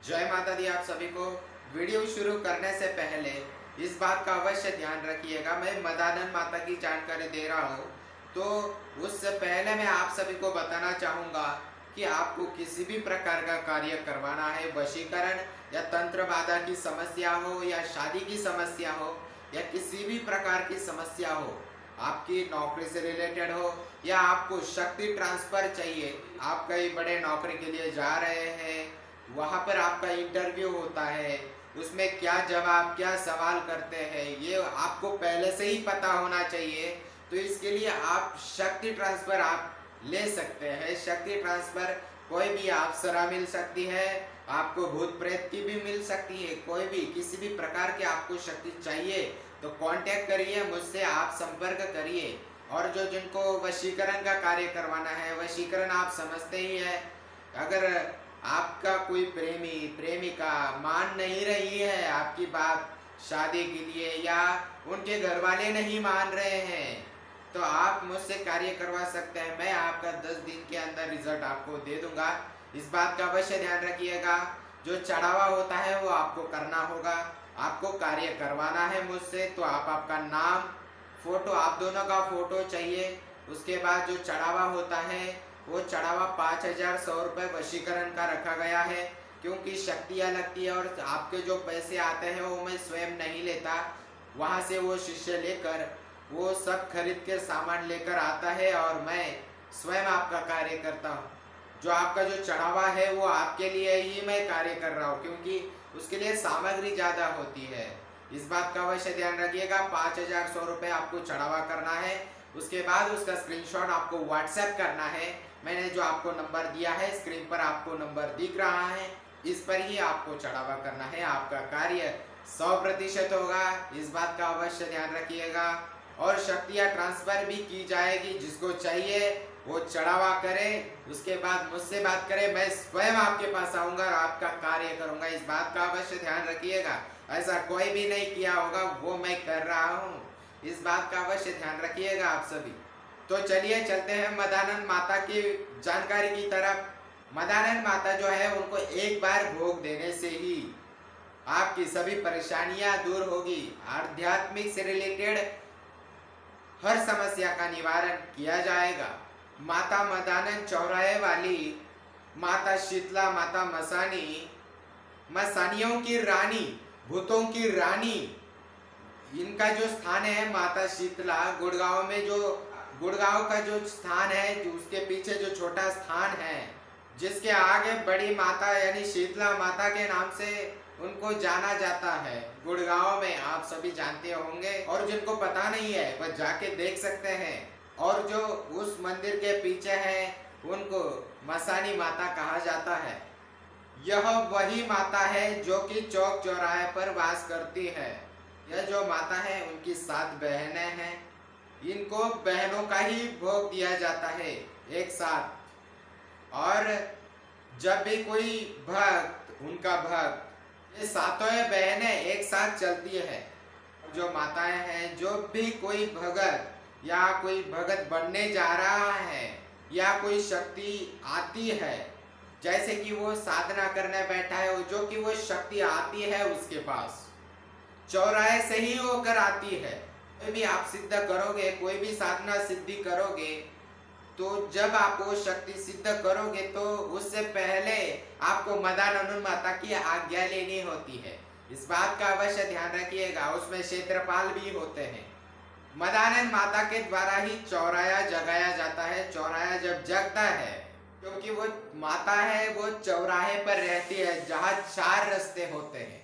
जय माता दी। आप सभी को वीडियो शुरू करने से पहले इस बात का अवश्य ध्यान रखिएगा, मैं मदानंद माता की जानकारी दे रहा हूँ। तो उससे पहले मैं आप सभी को बताना चाहूँगा कि आपको किसी भी प्रकार का कार्य करवाना है, वशीकरण या तंत्र बाधा की समस्या हो या शादी की समस्या हो या किसी भी प्रकार की समस्या हो, आपकी नौकरी से रिलेटेड हो या आपको शक्ति ट्रांसफर चाहिए, आप कहीं बड़े नौकरी के लिए जा रहे हैं, वहाँ पर आपका इंटरव्यू होता है, उसमें क्या जवाब क्या सवाल करते हैं ये आपको पहले से ही पता होना चाहिए। तो इसके लिए आप शक्ति ट्रांसफ़र आप ले सकते हैं। शक्ति ट्रांसफ़र कोई भी अप्सरा मिल सकती है, आपको भूत प्रेत की भी मिल सकती है, कोई भी किसी भी प्रकार की आपको शक्ति चाहिए तो कांटेक्ट करिए मुझसे, आप संपर्क करिए। और जो जिनको वशीकरण का कार्य करवाना है, वशीकरण आप समझते ही है, अगर आपका कोई प्रेमी प्रेमिका मान नहीं रही है आपकी बात शादी के लिए या उनके घर वाले नहीं मान रहे हैं, तो आप मुझसे कार्य करवा सकते हैं। मैं आपका 10 दिन के अंदर रिजल्ट आपको दे दूंगा। इस बात का अवश्य ध्यान रखिएगा। जो चढ़ावा होता है वो आपको करना होगा, आपको कार्य करवाना है मुझसे। तो आप आपका नाम, फोटो, आप दोनों का फोटो चाहिए। उसके बाद जो चढ़ावा होता है वो चढ़ावा 5,100 रुपये वशीकरण का रखा गया है, क्योंकि शक्तियाँ लगती है और आपके जो पैसे आते हैं वो मैं स्वयं नहीं लेता, वहाँ से वो शिष्य लेकर वो सब खरीद के सामान लेकर आता है और मैं स्वयं आपका कार्य करता हूँ। जो आपका जो चढ़ावा है वो आपके लिए ही मैं कार्य कर रहा हूँ, क्योंकि उसके लिए सामग्री ज़्यादा होती है। इस बात का अवश्य ध्यान रखिएगा। 5,100 रुपये आपको चढ़ावा करना है। उसके बाद उसका स्क्रीनशॉट आपको व्हाट्सएप करना है। मैंने जो आपको नंबर दिया है, स्क्रीन पर आपको नंबर दिख रहा है, इस पर ही आपको चढ़ावा करना है। आपका कार्य 100% होगा, इस बात का अवश्य ध्यान रखिएगा। और शक्तियाँ ट्रांसफ़र भी की जाएगी, जिसको चाहिए वो चढ़ावा करे, उसके बाद मुझसे बात करें, मैं स्वयं आपके पास आऊँगा और आपका कार्य करूँगा। इस बात का अवश्य ध्यान रखिएगा। ऐसा कोई भी नहीं किया होगा, वो मैं कर रहा हूँ। इस बात का अवश्य ध्यान रखिएगा आप सभी। तो चलिए चलते हैं मदानंद माता की जानकारी की तरफ। मदानंद माता जो है उनको एक बार भोग देने से ही आपकी सभी परेशानियां दूर होगी। आध्यात्मिक से रिलेटेड हर समस्या का निवारण किया जाएगा। माता मदानंद चौराहे वाली माता शीतला, माता मसानी, मसानियों की रानी, भूतों की रानी, इनका जो स्थान है माता शीतला, गुड़गांव में जो गुड़गांव का जो स्थान है, जो उसके पीछे जो छोटा स्थान है, जिसके आगे बड़ी माता यानी शीतला माता के नाम से उनको जाना जाता है गुड़गांव में, आप सभी जानते होंगे। और जिनको पता नहीं है वह जाके देख सकते हैं। और जो उस मंदिर के पीछे है उनको मसानी माता कहा जाता है। यह वही माता है जो कि चौक चौराहे पर वास करती है। यह जो माता है उनकी 7 बहनें हैं। इनको बहनों का ही भोग दिया जाता है एक साथ। और जब भी कोई भक्त, उनका भक्त, ये सातों बहनें एक साथ चलती है। जो माताएं हैं, जो भी कोई भगत या कोई भगत बनने जा रहा है या कोई शक्ति आती है, जैसे कि वो साधना करने बैठा है, जो कि वो शक्ति आती है उसके पास चौराहे से ही होकर आती है। कोई भी आप सिद्ध करोगे, कोई भी साधना सिद्धि करोगे, तो जब आप वो शक्ति सिद्ध करोगे तो उससे पहले आपको मदानंद माता की आज्ञा लेनी होती है। इस बात का अवश्य ध्यान रखिएगा। उसमें क्षेत्रपाल भी होते हैं। मदानंद माता के द्वारा ही चौराया जगाया जाता है। चौराया जब जगता है, क्योंकि वो माता है, वो चौराहे पर रहती है जहाँ 4 रास्ते होते हैं।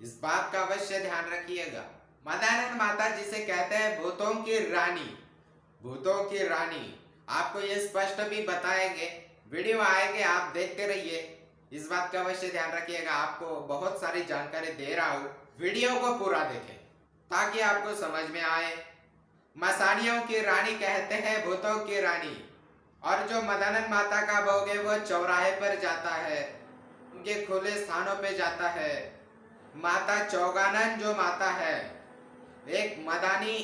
इस बात का अवश्य ध्यान रखिएगा। मदानंद माता जिसे कहते हैं भूतों की रानी, भूतों की रानी, आपको ये स्पष्ट भी बताएंगे। वीडियो आएंगे, आप देखते रहिए। इस बात का अवश्य ध्यान रखिएगा। आपको बहुत सारी जानकारी दे रहा हूँ, वीडियो को पूरा देखें ताकि आपको समझ में आए। मसानियों की रानी कहते हैं भूतों की रानी। और जो मदानंद माता का भोग है वो चौराहे पर जाता है, उनके खुले स्थानों पे जाता है। माता चौगानन जो माता है, एक मदानी,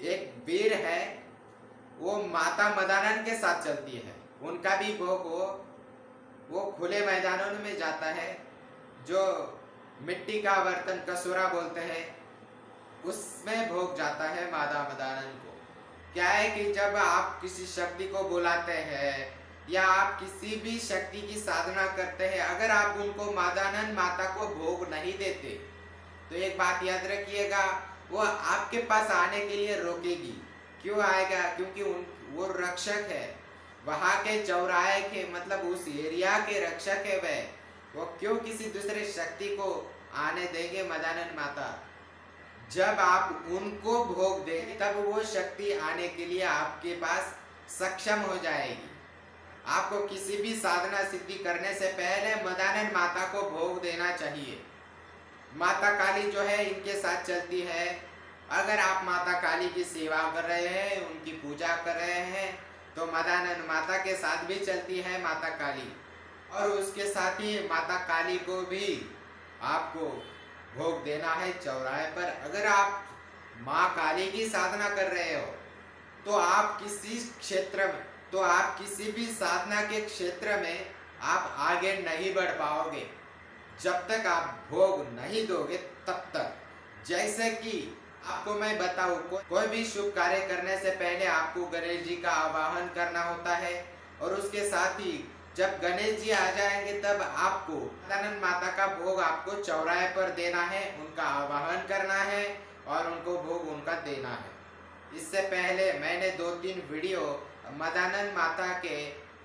एक वीर है, वो माता मदानंद के साथ चलती है। उनका भी भोग वो खुले मैदानों में जाता है। जो मिट्टी का बर्तन कसूरा बोलते हैं, उसमें भोग जाता है माता मदानन को। क्या है कि जब आप किसी शक्ति को बुलाते हैं या आप किसी भी शक्ति की साधना करते हैं, अगर आप उनको मदानन माता को भोग नहीं देते तो एक बात याद रखिएगा, वो आपके पास आने के लिए रोकेगी। क्यों आएगा? क्योंकि वो रक्षक है, वहाँ के चौराहे के मतलब उस एरिया के रक्षक है वो क्यों किसी दूसरे शक्ति को आने देंगे मदानन माता? जब आप उनको भोग देंगे तब वो शक्ति आने के लिए आपके पास सक्षम हो जाएगी। आपको किसी भी साधना सिद्धि करने से पहले मदानन माता को भोग देना चाहिए। माता काली जो है इनके साथ चलती है। अगर आप माता काली की सेवा कर रहे हैं, उनकी पूजा कर रहे हैं, तो मदानन माता के साथ भी चलती है माता काली, और उसके साथ ही माता काली को भी आपको भोग देना है चौराहे पर। अगर आप माँ काली की साधना कर रहे हो तो आप किसी भी साधना के क्षेत्र में आप आगे नहीं बढ़ पाओगे जब तक आप भोग नहीं दोगे तब तक। जैसे कि आपको मैं बताऊं, कोई भी शुभ कार्य करने से पहले आपको गणेश जी का आवाहन करना होता है, और उसके साथ ही जब गणेश जी आ जाएंगे तब आपको मदानन माता का भोग आपको चौराहे पर देना है, उनका आवाहन करना है और उनको भोग उनका देना है। इससे पहले मैंने 2-3 वीडियो मदानन माता के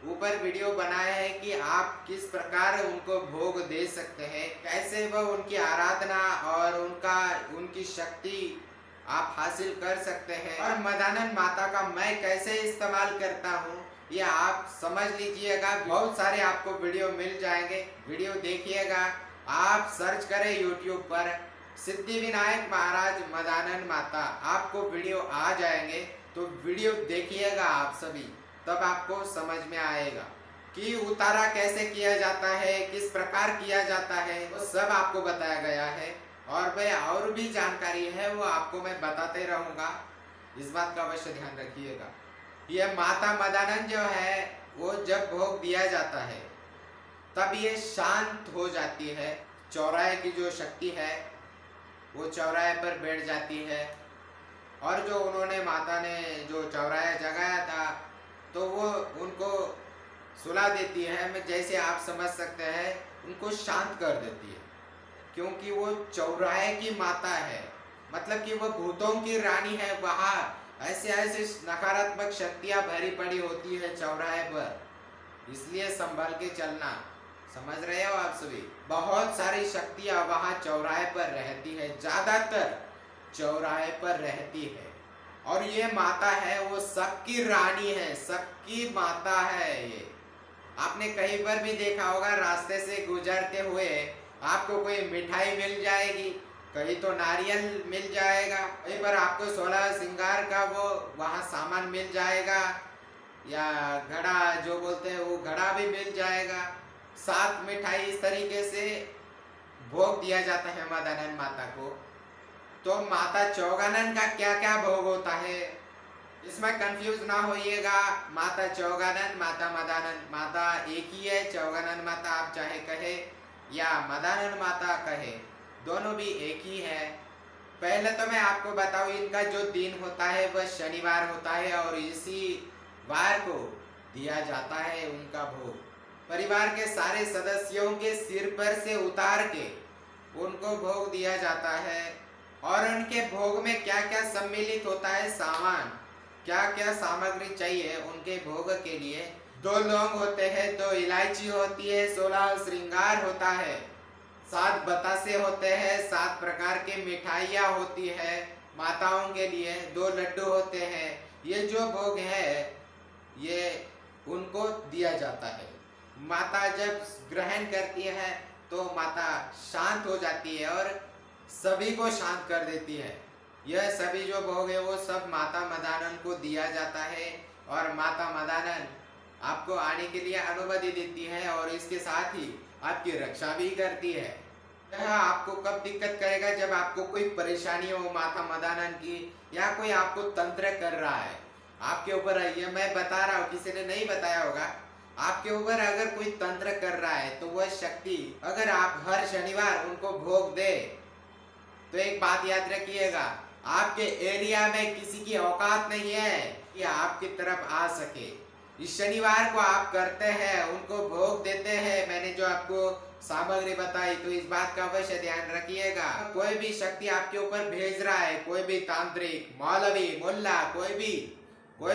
ऊपर वीडियो बनाए हैं कि आप किस प्रकार उनको भोग दे सकते हैं, कैसे वह उनकी आराधना और उनकी शक्ति आप हासिल कर सकते हैं, और मदानन माता का मैं कैसे इस्तेमाल करता हूँ ये आप समझ लीजिएगा। बहुत सारे आपको वीडियो मिल जाएंगे, वीडियो देखिएगा। आप सर्च करें YouTube पर सिद्धि विनायक महाराज मदानन माता, आपको वीडियो आ जाएंगे, तो वीडियो देखिएगा आप सभी, तब आपको समझ में आएगा कि उतारा कैसे किया जाता है, किस प्रकार किया जाता है, वो सब आपको बताया गया है। और भाई और भी जानकारी है वो आपको मैं बताते रहूँगा, इस बात का अवश्य ध्यान रखिएगा। ये माता मदानन जो है वो जब भोग दिया जाता है तब ये शांत हो जाती है। चौराहे की जो शक्ति है वो चौराहे पर बैठ जाती है, और जो उन्होंने माता ने जो चौराहा जगाया था तो वो उनको सुला देती है, जैसे आप समझ सकते हैं, उनको शांत कर देती है। क्योंकि वो चौराहे की माता है, मतलब कि वो भूतों की रानी है। वहाँ ऐसे ऐसे नकारात्मक शक्तियाँ भरी पड़ी होती है चौराहे पर, इसलिए संभल के चलना। समझ रहे हो आप सभी? बहुत सारी शक्तियाँ वहाँ चौराहे पर रहती है, ज्यादातर चौराहे पर रहती है। और ये माता है वो सबकी रानी है, सबकी माता है। ये आपने कहीं पर भी देखा होगा, रास्ते से गुजरते हुए आपको कोई मिठाई मिल जाएगी, कहीं तो नारियल मिल जाएगा, कहीं पर आपको 16 श्रृंगार का वो वहाँ सामान मिल जाएगा, या घड़ा जो बोलते हैं वो घड़ा भी मिल जाएगा, 7 मिठाई। इस तरीके से भोग दिया जाता है मदानन माता को। तो माता चौगानन का क्या क्या भोग होता है इसमें कंफ्यूज ना होइएगा। माता चौगानन, माता मदानन, माता एक ही है। चौगानन माता आप चाहे कहे या मदानन माता कहे, दोनों भी एक ही है। पहले तो मैं आपको बताऊं, इनका जो दिन होता है वह शनिवार होता है, और इसी वार को दिया जाता है उनका भोग। परिवार के सारे सदस्यों के सिर पर से उतार के उनको भोग दिया जाता है। और उनके भोग में क्या क्या सम्मिलित होता है, सामान, क्या क्या सामग्री चाहिए उनके भोग के लिए। 2 लौंग होते हैं, 2 इलायची होती है, 16 श्रृंगार होता है, 7 बतासे होते हैं, 7 प्रकार के मिठाइयाँ होती है माताओं के लिए, 2 लड्डू होते हैं। ये जो भोग है ये उनको दिया जाता है। माता जब ग्रहण करती है तो माता शांत हो जाती है और सभी को शांत कर देती है। यह सभी जो भोग है वो सब माता मदानन को दिया जाता है, और माता मदानन आपको आने के लिए अनुमति देती है, और इसके साथ ही आपकी रक्षा भी करती है। यह आपको कब दिक्कत करेगा, जब आपको कोई परेशानी हो माता मदानन की, या कोई आपको तंत्र कर रहा है आपके ऊपर। ये मैं बता रहा हूँ, किसी ने नहीं बताया होगा, आपके ऊपर अगर कोई तंत्र कर रहा है तो वह शक्ति अगर आप हर शनिवार उनको भोग दे तो एक बात याद रखिएगा, आपके एरिया में किसी की औकात नहीं है कि आपकी तरफ आ सके। इस शनिवार को आप करते हैं, उनको भोग देते हैं, मैंने जो आपको सामग्री बताई, तो इस बात का अवश्य ध्यान रखिएगा। कोई भी शक्ति आपके ऊपर भेज रहा है, कोई भी तांत्रिक, मौलवी, मुल्ला, कोई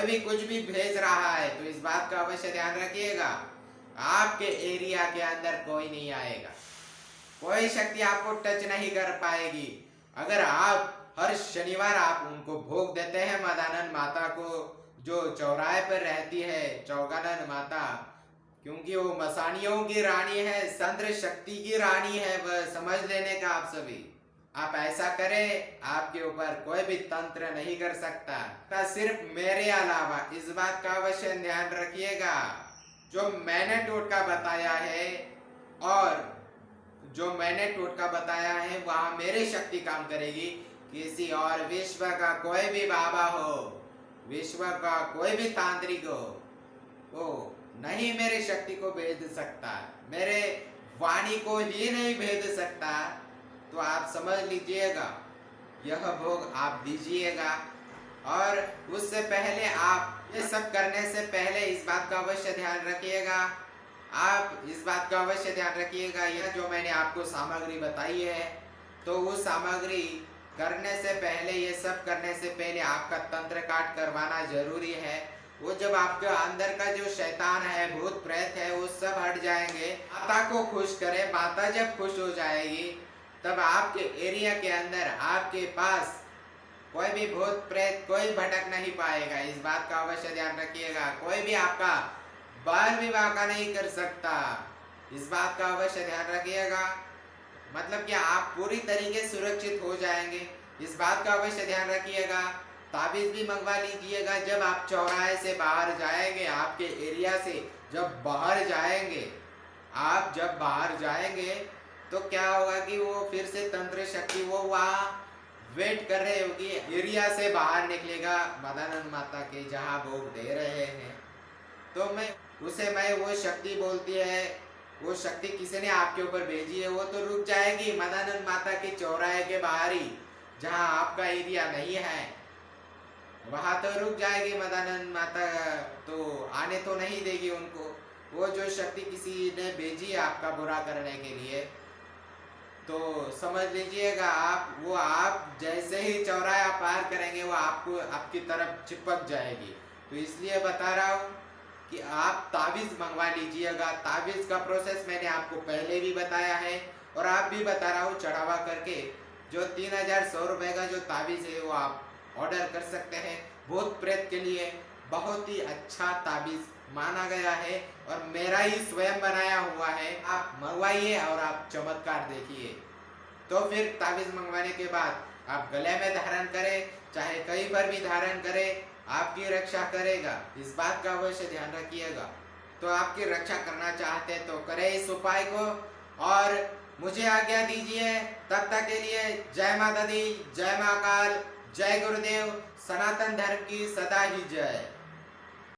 भी कुछ भी भेज रहा है, तो इस बात का अवश्य ध्यान रखिएगा, आपके एरिया के अंदर कोई नहीं आएगा, कोई शक्ति आपको टच नहीं कर पाएगी। अगर आप हर शनिवार आप उनको भोग देते हैं मदानंद माता को, जो चौराहे पर रहती है चौगानंद माता, क्योंकि वो मसानियों की रानी है, तंत्र शक्ति की रानी है, वह समझ लेने का आप सभी। आप ऐसा करें, आपके ऊपर कोई भी तंत्र नहीं कर सकता, सिर्फ मेरे अलावा। इस बात का अवश्य ध्यान रखिएगा, जो मैंने टोटका बताया है और जो मैंने टोटका बताया है वहां मेरी शक्ति काम करेगी। किसी और विश्व का कोई भी बाबा हो, विश्व का कोई भी तांत्रिक हो, वो नहीं मेरी शक्ति को भेद सकता, मेरे वाणी को ही नहीं भेद सकता। तो आप समझ लीजिएगा, यह भोग आप दीजिएगा। और उससे पहले आप ये सब करने से पहले इस बात का अवश्य ध्यान रखिएगा, आप इस बात का अवश्य ध्यान रखिएगा, यह जो मैंने आपको सामग्री बताई है, तो वो सामग्री करने से पहले, ये सब करने से पहले आपका तंत्र काट करवाना जरूरी है। वो जब आपके अंदर का जो शैतान है, भूत प्रेत है, वो सब हट जाएंगे। माता को खुश करें, माता जब खुश हो जाएगी तब आपके एरिया के अंदर, आपके पास कोई भी भूत प्रेत कोई भटक नहीं पाएगा। इस बात का अवश्य ध्यान रखिएगा। कोई भी आपका बाल विवाह का नहीं कर सकता, इस बात का अवश्य ध्यान रखिएगा। मतलब कि आप पूरी तरीके सुरक्षित हो जाएंगे, इस बात का अवश्य ध्यान रखिएगा। ताबीज भी मंगवा लीजिएगा। जब आप चौराहे से बाहर जाएंगे, आपके एरिया से जब बाहर जाएंगे, आप जब बाहर जाएंगे तो क्या होगा कि वो फिर से तंत्र शक्ति वो वहाँ वेट कर रहे होगी, एरिया से बाहर निकलेगा मदानंद माता के जहाँ भोग दे रहे हैं, तो मैं वो शक्ति बोलती है, वो शक्ति किसी ने आपके ऊपर भेजी है, वो तो रुक जाएगी मदानंद माता के चौराहे के बाहर ही, जहाँ आपका एरिया नहीं है वहां तो रुक जाएगी मदानंद माता, तो आने तो नहीं देगी उनको। वो जो शक्ति किसी ने भेजी है आपका बुरा करने के लिए, तो समझ लीजिएगा आप जैसे ही चौराहा पार करेंगे वो आपको आपकी तरफ चिपक जाएगी। तो इसलिए बता रहा हूँ कि आप ताबीज मंगवा लीजिएगा। ताबीज का प्रोसेस मैंने आपको पहले भी बताया है और आप भी बता रहा हूँ चढ़ावा करके। जो 3100 रुपये का जो ताबीज है वो आप ऑर्डर कर सकते हैं। भूत प्रेत के लिए बहुत ही अच्छा ताबीज माना गया है और मेरा ही स्वयं बनाया हुआ है। आप मंगवाइए और आप चमत्कार देखिए। तो फिर ताबीज मंगवाने के बाद आप गले में धारण करें, चाहे कहीं पर भी धारण करें, आपकी रक्षा करेगा। इस बात का अवश्य ध्यान रखिएगा। तो आपकी रक्षा करना चाहते हैं तो करें इस उपाय को और मुझे आज्ञा दीजिए। तब तक के लिए जय माता दी, जय महाकाल, जय गुरुदेव, सनातन धर्म की सदा ही जय।